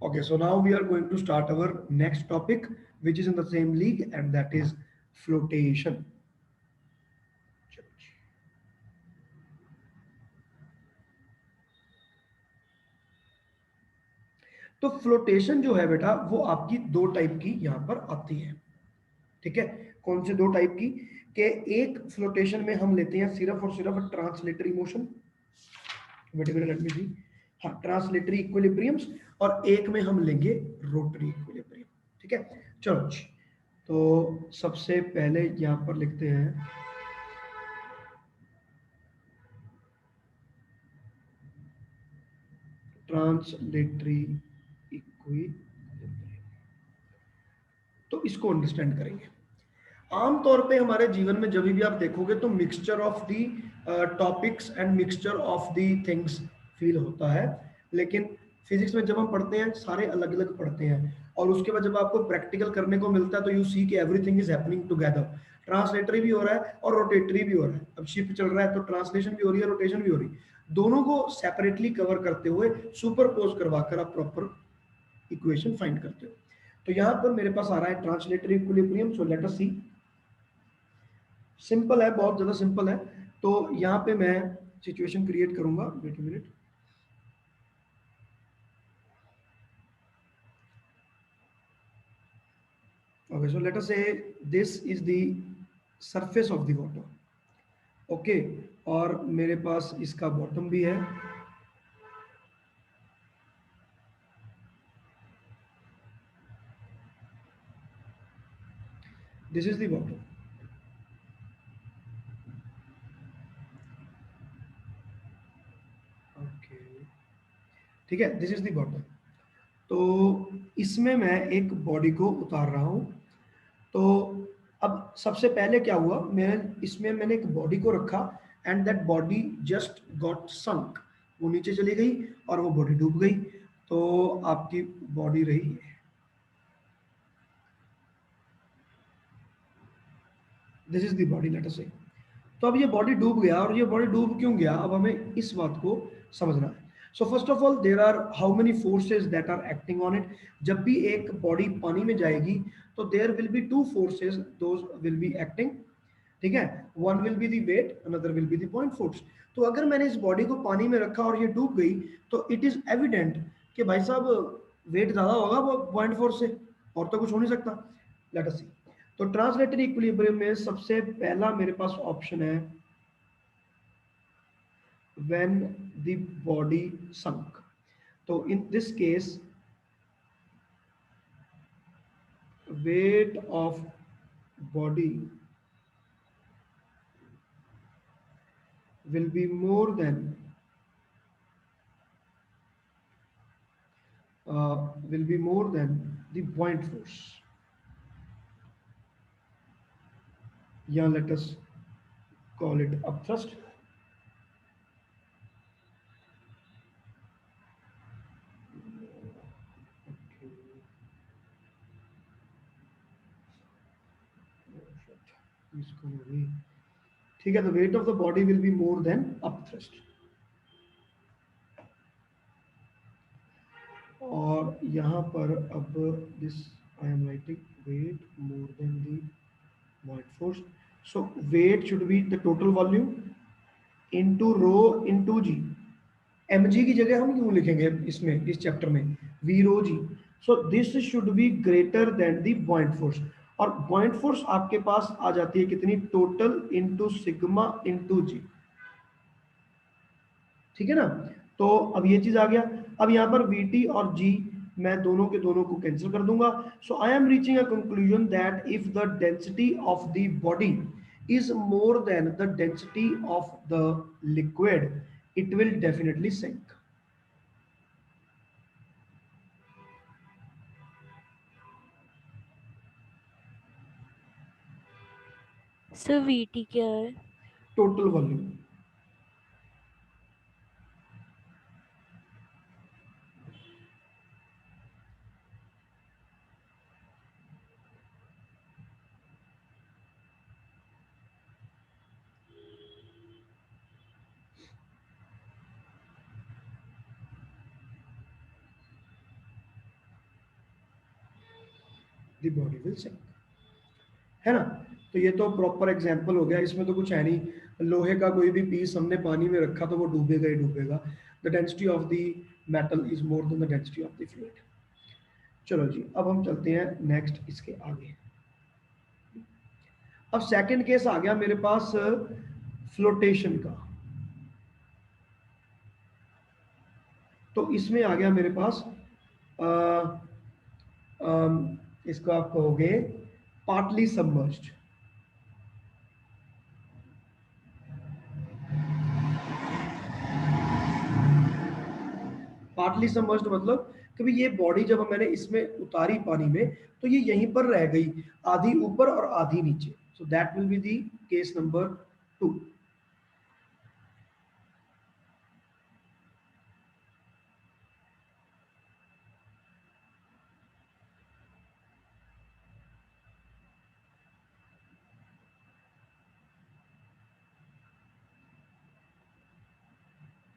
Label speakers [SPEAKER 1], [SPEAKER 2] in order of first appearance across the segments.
[SPEAKER 1] Okay, so now we are going to start our next topic, which is in the same league, and that is flotation. तो flotation जो है बेटा वो आपकी दो type की यहाँ पर आती है। ठीक है, कौन से दो टाइप की? कि एक फ्लोटेशन में हम लेते हैं सिर्फ और सिर्फ ट्रांसलेटरी मोशन, लेट मी सी, हाँ ट्रांसलेटरी इक्विलिब्रियम्स, और एक में हम लेंगे रोटरी इक्विलिब्रियम। ठीक है, चलो जी। तो सबसे पहले यहाँ पर लिखते हैं ट्रांसलेटरी इक्विलिब्रियम। तो इसको अंडरस्टैंड करेंगे। आमतौर पे हमारे जीवन में जब भी आप देखोगे तो mixture of the topics and mixture of the things feel होता है, लेकिन फिजिक्स में जब हम पढ़ते हैं सारे अलग अलग पढ़ते हैं, और उसके बाद जब आपको प्रैक्टिकल करने को मिलता है तो यू सी कि everything is happening together. Translatory भी हो रहा है और रोटेटरी भी हो रहा है। अब शिप चल रहा है तो ट्रांसलेशन भी हो रही है, रोटेशन भी हो रही है। दोनों को सेपरेटली कवर करते हुए सुपरपोज करवाकर आप प्रॉपर इक्वेशन फाइंड करते हो। तो यहाँ पर मेरे पास आ रहा है translatory equilibrium. So let us see. Simple है, बहुत ज़्यादा सिंपल है। तो यहाँ पे मैं सिचुएशन क्रिएट करूंगा, wait minute. Okay, so let us say this is the surface of the water. Okay, और मेरे पास इसका बॉटम भी है। This is the bottom. Okay, ठीक है, दिस इज द बॉटम। तो इसमें मैं एक बॉडी को उतार रहा हूं। तो अब सबसे पहले क्या हुआ, मैंने एक बॉडी को रखा, and that body just got sunk. वो नीचे चली गई और वो बॉडी डूब गई। तो आपकी बॉडी रही, this is the body, late us से। तो अब ये बॉडी डूब गया, और ये बॉडी डूब क्यों गया, अब हमें इस बात को समझना है। So first of all there are how many forces that are acting on it. जब भी एक बॉडी पानी में जाएगी तो there will be two forces, those will be acting. ठीक है, one will be the weight, another will be the point force. तो अगर मैंने इस बॉडी को पानी में रखा और ये डूब गई, तो इट इज एविडेंट कि भाई साहब वेट ज्यादा होगा वो पॉइंट फोर्स से, और तो कुछ हो नहीं सकता। लेट अस सी। तो ट्रांसलेटरी इक्विलिब्रियम में सबसे पहला मेरे पास ऑप्शन है when the body sunk। तो in this case weight of body will be more than the point force, yeah, let us call it upthrust। ठीक है, the weight of the body will be more than upthrust। और यहाँ पर अब this I am writing weight more than the point force। so weight should be the total volume into rho into g। mg की जगह हम क्यों लिखेंगे इसमें, इस चैप्टर में, V rho G. So this should be greater than the point force. और point force आपके पास आ जाती है कितनी, total into sigma into G. ठीक है ना। तो अब ये चीज आ गया। अब यहाँ पर वीटी और जी मैं दोनों के दोनों को कैंसिल कर दूंगा। So I am reaching a conclusion that if the density of the body is more than the density of the liquid, it will definitely sink।
[SPEAKER 2] Sir VT क्या है?
[SPEAKER 1] Total volume. The body will sink, है ना। तो ये तो proper example हो गया, इसमें तो कुछ है नहीं, लोहे का कोई भी पीस हमने पानी में रखा तो वो डूबेगा ही डूबेगा। The density of the metal is more than the density of the fluid. चलो जी, अब हम चलते हैं नेक्स्ट इसके आगे। अब सेकंड केस आ गया मेरे पास फ्लोटेशन का। तो इसमें आ गया मेरे पास आ, इसको आप कहोगे पार्टली सबमर्ज्ड। पार्टली सबमर्ज्ड मतलब कि ये बॉडी जब मैंने इसमें उतारी पानी में तो ये यहीं पर रह गई, आधी ऊपर और आधी नीचे। So that will be the case number 2।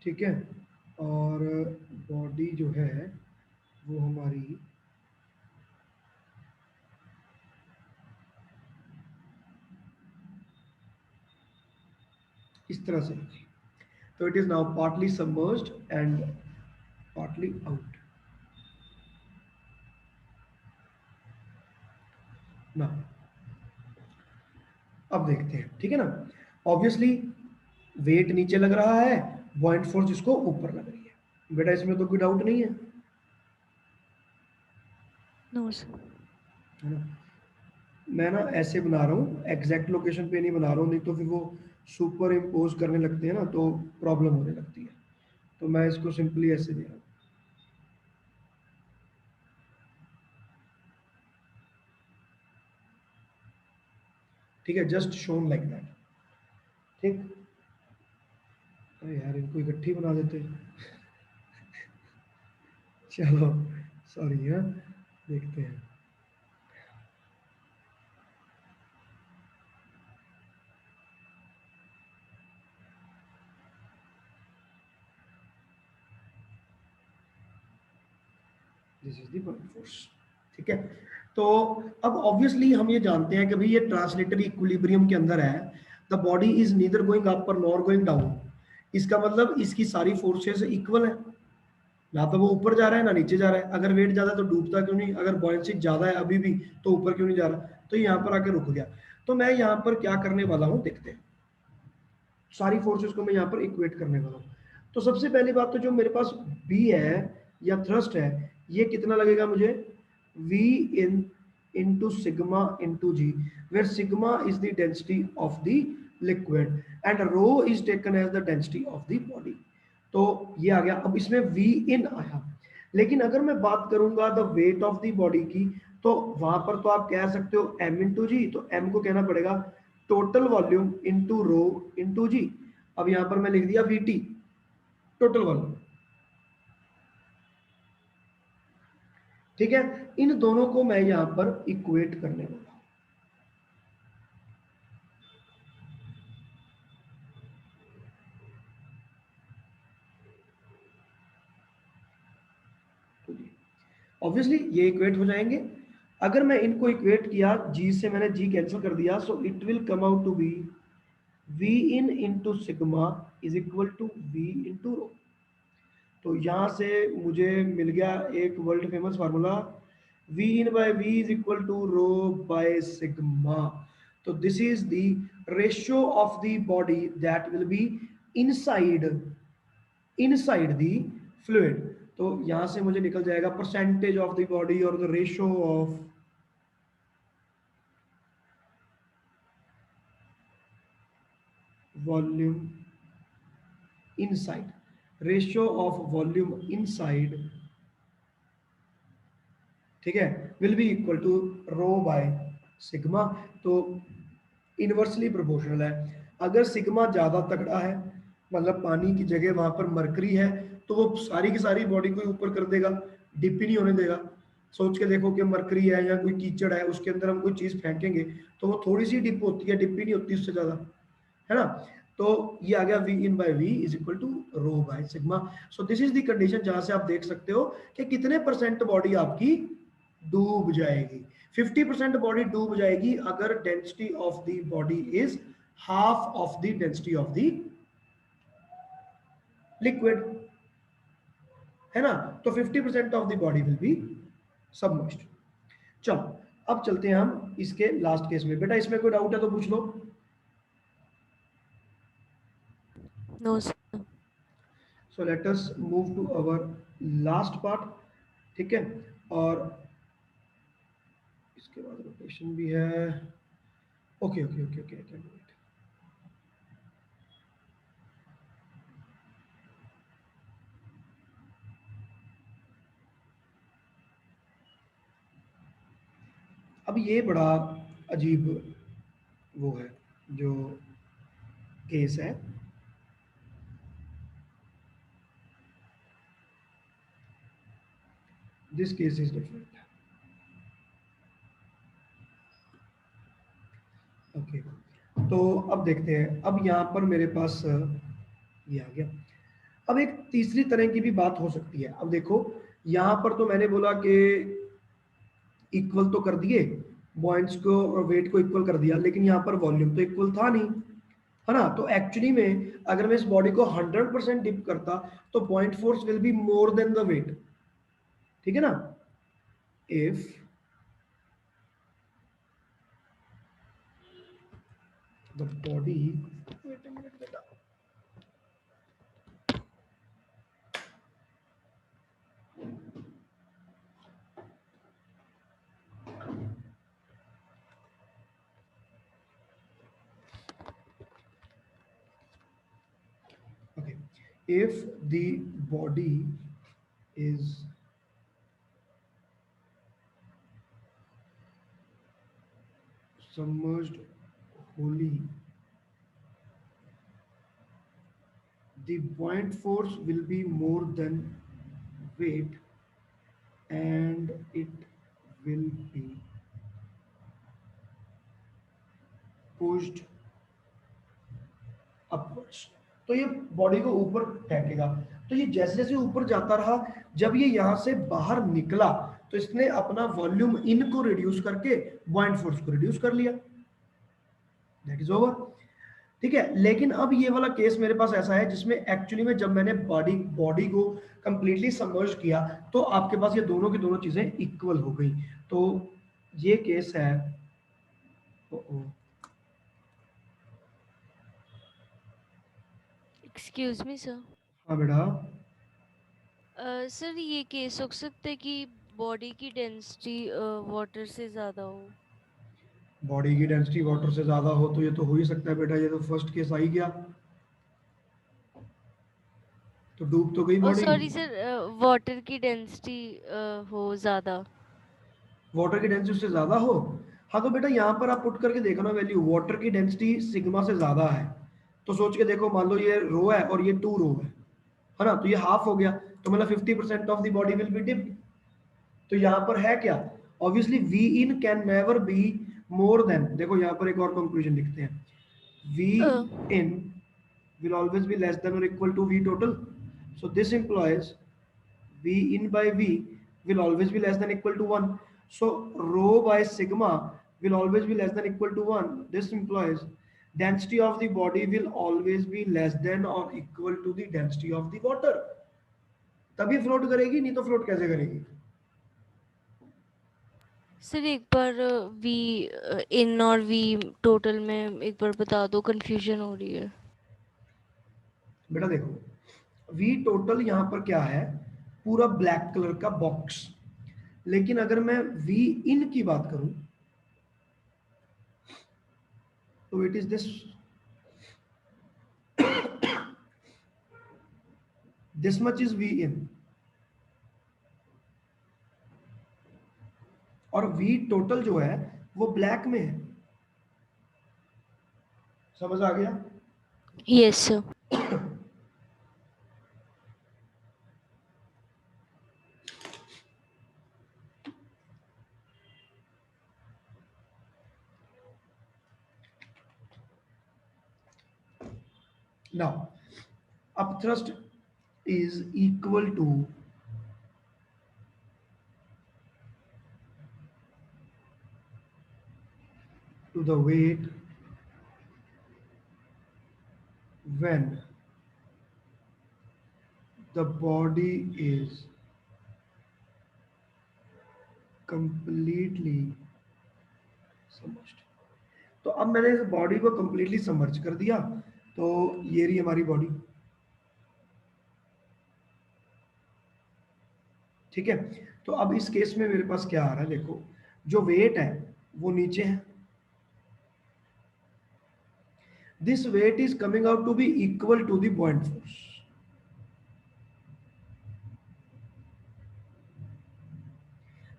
[SPEAKER 1] ठीक है, और बॉडी जो है वो हमारी इस तरह से होगी। तो it is now partly submerged and partly out. ना अब देखते हैं, ठीक है ना। ऑब्वियसली वेट नीचे लग रहा है, बॉइंट फोर्स इसको ऊपर लग रही है। बेटा इसमें तो कोई डाउट नहीं है,
[SPEAKER 2] नो सर।
[SPEAKER 1] है ना। मैं ना ऐसे बना रहा हूँ, एग्जैक्ट लोकेशन पे नहीं बना रहा हूँ, नहीं तो फिर वो सुपर इम्पोज करने लगते हैं ना तो प्रॉब्लम होने लगती है। तो मैं इसको सिंपली ऐसे दे रहा हूँ, ठीक है, जस्ट शोन लाइक दैट। ठीक, अरे यार इनको इकट्ठी बना देते। चलो सॉरी, है, देखते हैं। This is the point force, ठीक है। तो अब ऑब्वियसली हम ये जानते हैं कि भाई ये ट्रांसलेटरी इक्विलिब्रियम के अंदर है, the body is neither going up nor going down. इसका मतलब इसकी सारी फोर्सेस इक्वल है, ना तो वो ऊपर जा रहा है ना नीचे जा रहा है। अगर वेट ज्यादा है तो डूबता क्यों नहीं, अगर बॉयंसी ज्यादा है अभी भी तो ऊपर क्यों नहीं जा रहा, तो यहाँ पर आके रुक गया। तो मैं यहाँ पर क्या करने वाला हूँ, देखते हैं। सारी फोर्सेस को मैं यहाँ पर इक्वेट करने वाला हूँ। तो सबसे पहली बात तो जो मेरे पास बी है या थ्रस्ट है, ये कितना लगेगा मुझे, V in into sigma into G, where sigma is the density of the liquid and rho is taken as the density of the body। तो ये आ गया। अब इसमें V in आया, लेकिन अगर मैं बात करूंगा the weight of the body की, तो वहां पर तो आप कह सकते हो M इंटू जी, तो M को कहना पड़ेगा total volume into rho into G. अब यहां पर मैं लिख दिया VT, टोटल वॉल्यूम, ठीक है। इन दोनों को मैं यहां पर इक्वेट करने वाला हूं। ऑब्वियसली ये इक्वेट हो जाएंगे। अगर मैं इनको इक्वेट किया, जी से मैंने जी कैंसिल कर दिया, so it will come out to be V in into sigma is equal to V into rho. तो यहां से मुझे मिल गया एक world famous formula, V in by V is equal to rho by sigma। तो this is the ratio of the body that will be inside inside the fluid. तो यहां से मुझे निकल जाएगा परसेंटेज ऑफ द बॉडी और the ratio of volume inside, ratio of volume inside, ठीक है, will be equal to rho by sigma. तो इनवर्सली प्रोपोर्शनल है। अगर सिग्मा ज्यादा तगड़ा है, मतलब पानी की जगह वहां पर मरकरी है, तो वो सारी की सारी बॉडी को ऊपर कर देगा, डिप ही नहीं होने देगा। सोच के देखो कि मरकरी है या कोई कीचड़ है, उसके अंदर हम कोई चीज फेंकेंगे तो वो थोड़ी सी डिप होती है, डिप ही नहीं होती उससे ज्यादा, है ना। तो ये आ गया V in by V is equal to rho by sigma. So this is the condition जहां से आप देख सकते हो कि कितने परसेंट बॉडी आपकी डूब जाएगी। 50% बॉडी डूब जाएगी अगर density of the body is half of the density of the liquid, है ना। तो 50% of the body will B submerged. चलो अब चलते हैं हम इसके लास्ट केस में। बेटा इसमें कोई डाउट है तो पूछ लो।
[SPEAKER 2] No, sir.
[SPEAKER 1] So let us move to our last part, ठीक है। और इसके बाद रोटेशन भी है। Okay okay okay okay, can do it. अब ये बड़ा अजीब वो है जो केस है। This case is different. Okay, तो अब देखते हैं। अब यहाँ पर मेरे पास ये आ गया। अब एक तीसरी तरह की भी बात हो सकती है। अब देखो यहाँ पर तो मैंने बोला कि इक्वल तो कर दिए, पॉइंट्स को और वेट को इक्वल कर दिया, लेकिन यहाँ पर वॉल्यूम तो इक्वल था नहीं, है ना। तो एक्चुअली में अगर मैं इस बॉडी को 100% डिप करता तो point force will be more than the weight, ठीक है ना। If the body, wait a minute बेटा, okay, if the body is submerged wholly, the point force will be more than weight and it will be pushed upwards. तो ये body को ऊपर फेंकेगा। तो ये जैसे जैसे ऊपर जाता रहा, जब ये यहाँ से बाहर निकला तो इसने अपना वॉल्यूम इन को रिड्यूस करके पॉइंट फोर्स को रिड्यूस कर लिया। दैट इज ओवर, ठीक है। लेकिन अब ये वाला केस मेरे पास ऐसा है जिसमें एक्चुअली में जब मैंने बॉडी बॉडी को कंप्लीटली सबमर्ज किया तो आपके पास ये दोनों की दोनों चीजें इक्वल हो गई। तो ये केस है।
[SPEAKER 2] Excuse me, sir.
[SPEAKER 1] हाँ बेटा,
[SPEAKER 2] सर ये केस हो सकता है कि बॉडी की डेंसिटी वाटर से ज़्यादा हो।
[SPEAKER 1] बॉडी की डेंसिटी वाटर से ज्यादा हो तो ये तो हो ही सकता है बेटा। ये तो फर्स्ट केस आ ही गया, तो डूब तो गई
[SPEAKER 2] और
[SPEAKER 1] बॉडी।
[SPEAKER 2] सॉरी सर, वाटर की डेंसिटी हो ज़्यादा।
[SPEAKER 1] वाटर की डेंसिटी से ज्यादा हो, हाँ तो बेटा यहाँ पर आप पुट करके देखो ना वैल्यू, वाटर की डेंसिटी सिग्मा से ज्यादा है। तो सोच के देखो, मान लो ये रो है और ये 2 रो है ना। तो ये हाफ हो गया, तो मतलब 50% of the body will be dipped. तो यहाँ पर है क्या, obviously V in can never be more than, देखो यहाँ पर एक और कंक्लूजन लिखते हैं, V in will always be less than or equal to V total. So this implies V in by V will always be less than equal to 1. So rho by sigma will always be less than equal to 1. This implies density of the body will always be less than or equal to the density of the water. तभी float करेगी, नहीं तो float कैसे करेगी।
[SPEAKER 2] Sir एक बार we इन और we total में एक बार बता दो, कंफ्यूजन हो रही है।
[SPEAKER 1] बेटा देखो, V टोटल यहाँ पर क्या है, पूरा ब्लैक कलर का बॉक्स। लेकिन अगर मैं V इन की बात करूं तो it is this, this much is V इन और V टोटल जो है वो ब्लैक में है। समझ आ गया।
[SPEAKER 2] Yes sir.
[SPEAKER 1] Now, upthrust is equal to to the weight when the body is completely submerged। तो अब मैंने इस बॉडी को कंप्लीटली सबमर्ज कर दिया, तो ये रही हमारी बॉडी, ठीक है। तो अब इस केस में मेरे पास क्या आ रहा है, देखो जो वेट है वो नीचे है, this weight is coming out to be equal to the buoyant force.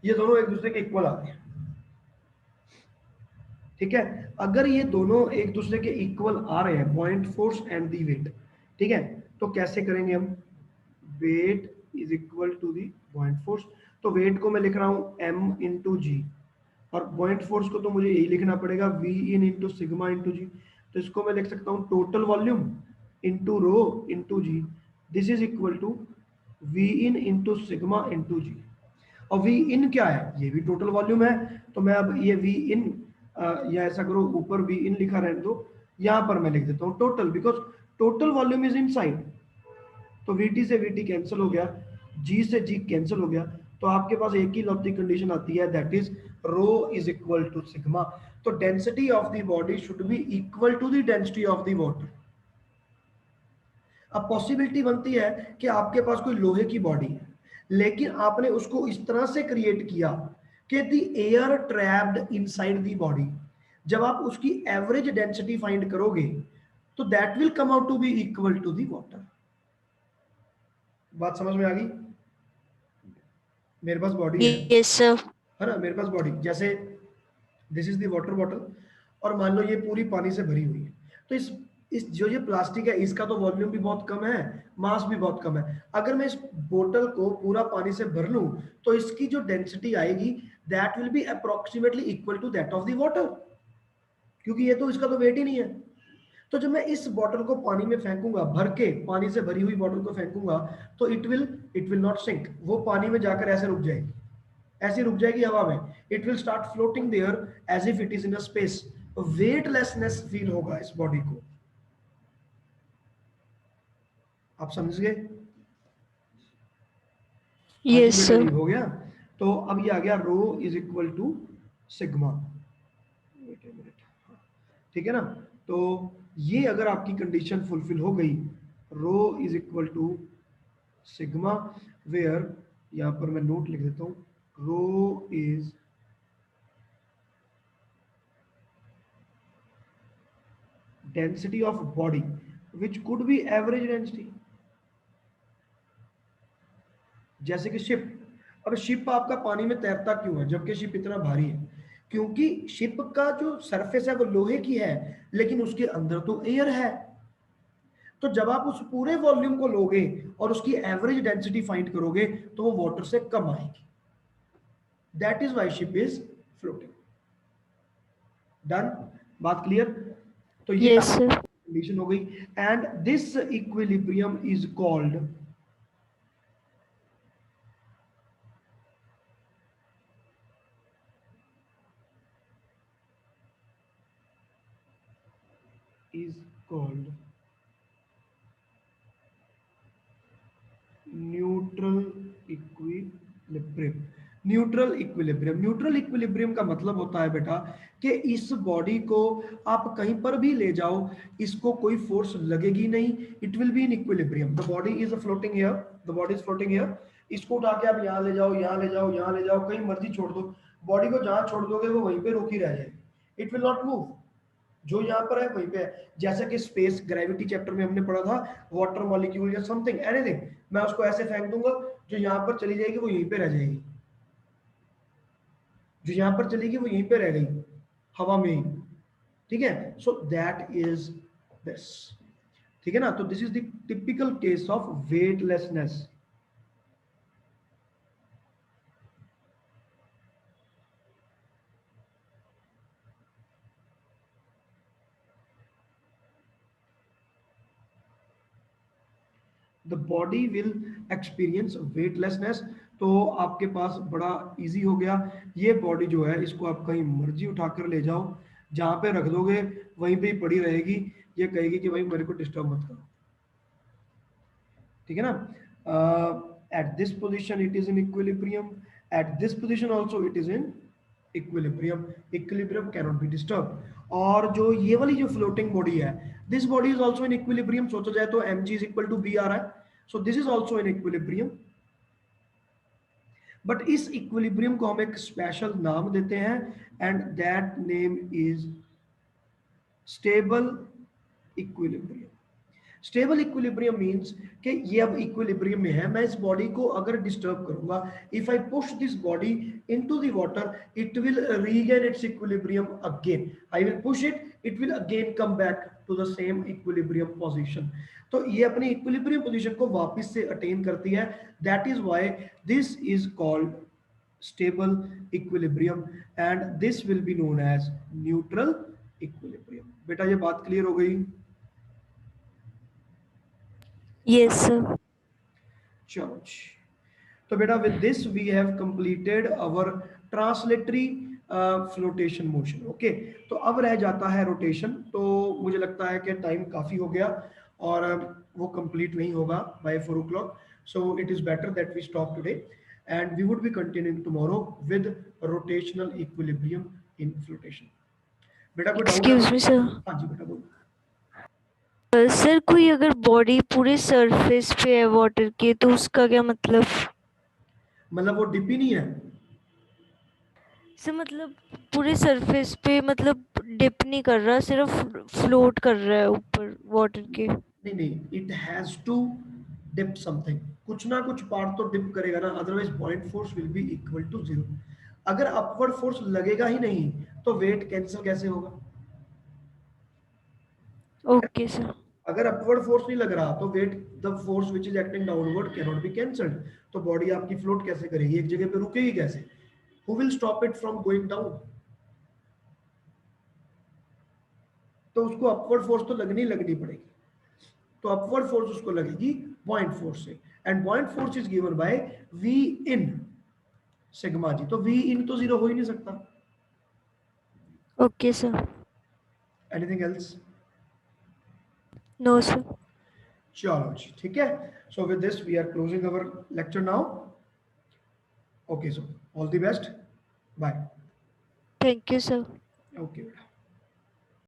[SPEAKER 1] ये दोनों एक दूसरे के इक्वल आ रहे हैं, ठीक है। अगर ये दोनों एक दूसरे के इक्वल आ रहे हैं, buoyant force and the weight, ठीक है, तो कैसे करेंगे हम, weight is equal to the buoyant force. तो वेट को मैं लिख रहा हूं m इंटू जी, और buoyant फोर्स को तो मुझे यही लिखना पड़ेगा v in into sigma into g. तो इसको मैं लिख सकता हूं total volume into rho into g, this is equal to v in into sigma into g. और v इन क्या है, ये भी टोटल वॉल्यूम है, तो मैं अब ये v इन या ऐसा करो ऊपर v इन लिखा रहने दो, यहां पर मैं लिख देता हूं total, because total volume is inside. तो vt से vt कैंसिल हो गया, g से g कैंसिल हो गया, तो आपके पास एक ही लॉजिक कंडीशन आती है, that is rho is equal to sigma. तो density of the body should be equal to the density of the water. अब पॉसिबिलिटी बनती है कि आपके पास कोई लोहे की बॉडी है, लेकिन आपने उसको इस तरह से क्रिएट किया कि the air trapped inside the body, जब आप उसकी एवरेज डेंसिटी फाइंड करोगे तो that will come out to be equal to the water. बात समझ में आ गई? मेरे पास बॉडी
[SPEAKER 2] यस सर।
[SPEAKER 1] है ना, मेरे पास बॉडी जैसे this is the water bottle, और मान लो ये पूरी पानी से भरी हुई है, तो इस जो ये प्लास्टिक है इसका तो वॉल्यूम भी बहुत कम है, मास भी बहुत कम है। अगर मैं इस बोतल को पूरा पानी से भर लूं तो इसकी जो डेंसिटी आएगी that will be approximately equal to that of the water, क्योंकि ये तो इसका तो वेट ही नहीं है। तो जब मैं इस बॉटल को पानी में फेंकूंगा, भर के पानी से भरी हुई बॉटल को फेंकूंगा, तो इट विल नॉट सिंक, वो पानी में जाकर ऐसे रुक जाएगी, ऐसी रुक जाएगी हवा में, it will start floating there as if it is in a space. Weightlessness feel होगा इस बॉडी को, आप समझ गए? हाँ जी
[SPEAKER 2] यस
[SPEAKER 1] बेटा
[SPEAKER 2] सर।
[SPEAKER 1] जी, हो गया। तो अब ये आ गया रो इज इक्वल टू सिग्मा, ठीक है ना। तो ये अगर आपकी कंडीशन फुलफिल हो गई, rho is equal to sigma, where यहां पर मैं नोट लिख देता हूं, rho is density of body which could be average density. जैसे कि शिप, अब शिप आपका पानी में तैरता क्यों है जबकि शिप इतना भारी है? क्योंकि शिप का जो सरफेस है वो लोहे की है, लेकिन उसके अंदर तो एयर है। तो जब आप उस पूरे वॉल्यूम को लोगे और उसकी एवरेज डेंसिटी फाइंड करोगे तो वो वाटर से कम आएगी, that is why ship is floating. Done, बात क्लियर? तो ये
[SPEAKER 2] यस सर।
[SPEAKER 1] कंडीशन हो गई, and this equilibrium is called is called neutral equilibrium. Neutral equilibrium, neutral equilibrium का मतलब होता है बेटा कि इस बॉडी को आप कहीं पर भी ले जाओ, इसको कोई फोर्स लगेगी नहीं, it will be in equilibrium. The body is floating here, the body is floating here, इसको उठा के आप यहाँ ले जाओ, यहाँ ले जाओ, यहाँ ले जाओ, कहीं मर्जी छोड़ दो, बॉडी को जहां छोड़ दोगे वो वहीं पे रुकी रह जाएगी, इट विल नॉट मूव, जो यहाँ पर है वहीं पे है। जैसा कि स्पेस ग्रेविटी चैप्टर में हमने पढ़ा था, वाटर मॉलिक्यूल या समथिंग एनीथिंग, मैं उसको ऐसे फेंक दूंगा, जो यहाँ पर चली जाएगी वो यहीं पे रह जाएगी, जो यहाँ पर चलेगी वो यहीं पे रह गई हवा में ही, ठीक है। सो दैट इज दिस, ठीक है ना। तो this is the typical case of weightlessness. The body will experience weightlessness. तो आपके पास बड़ा इजी हो गया, ये बॉडी जो है इसको आप कहीं मर्जी उठाकर ले जाओ, जहां पे रख दोगे वहीं पे ही पड़ी रहेगी, ये कहेगी कि भाई मेरे को डिस्टर्ब मत करो, ठीक है ना। At this position it is in equilibrium, at this position also it is in equilibrium, equilibrium cannot be disturb. और जो ये वाली जो फ्लोटिंग बॉडी है, this body is also in equilibrium, सोचा जाए तो mg is equal to B आ रहा है, so this is also in equilibrium. But इस इक्विलिब्रियम को हम एक स्पेशल नाम देते हैं, and that name is stable equilibrium. Stable equilibrium means कि ये अब इक्विलिब्रियम में है, मैं इस बॉडी को अगर डिस्टर्ब करूंगा, if I push this body into the water, it will regain its equilibrium again, I will push it, it will again come back to the same equilibrium position. तो ये अपनी इक्विलिब्रियम पोजीशन को वापस से attain करती है, that is why this is called stable equilibrium, and this will be known as neutral equilibrium. बेटा ये बात क्लियर हो गई?
[SPEAKER 2] Yes sir.
[SPEAKER 1] चलो जी, तो बेटा with this we have completed our translatory flotation motion. Okay, तो अब रह जाता है रोटेशन। तो मुझे लगता है कि टाइम काफी हो गया और वो कंप्लीट नहीं होगा by 4 o'clock, so it is better that we stop today and we would be continuing tomorrow with rotational equilibrium in flotation. बेटा कोई डाउट है?
[SPEAKER 2] Excuse me sir.
[SPEAKER 1] हाँ जी बेटा बोलो।
[SPEAKER 2] सर कोई अगर बॉडी पूरे सरफेस पे है वाटर के तो उसका क्या मतलब?
[SPEAKER 1] मतलब वो डिप ही नहीं है?
[SPEAKER 2] सर मतलब पूरे सरफेस पे मतलब डिप नहीं कर रहा, सिर्फ फ्लोट कर रहा है ऊपर वाटर के।
[SPEAKER 1] नहीं नहीं, it has to dip something, कुछ ना कुछ पार्ट तो डिप करेगा ना, otherwise point force will be equal to zero. अगर अपवर्ड फोर्स लगेगा ही नहीं तो वेट कैंसिल कैसे होगा?
[SPEAKER 2] Okay sir.
[SPEAKER 1] अगर अपवर्ड फोर्स नहीं लग रहा तो weight, the force which is acting downward can not be cancelled, तो बॉडी आपकी फ्लोट कैसे करेगी, एक जगह पे रुकेगी कैसे? Who will stop it from going down? तो उसको अपवर्ड फोर्स तो लगनी पड़ेगी, तो अपवर्ड फोर्स उसको लगेगी पॉइंट फोर्स से, and point force is given by V in sigma g, तो वी इन तो जीरो हो ही नहीं सकता।
[SPEAKER 2] Okay sir.
[SPEAKER 1] Anything else?
[SPEAKER 2] No sir.
[SPEAKER 1] चलो जी ठीक है, so with this we are closing our lecture now. Okay, so all the best, bye.
[SPEAKER 2] Thank you sir.
[SPEAKER 1] Okay बेटा।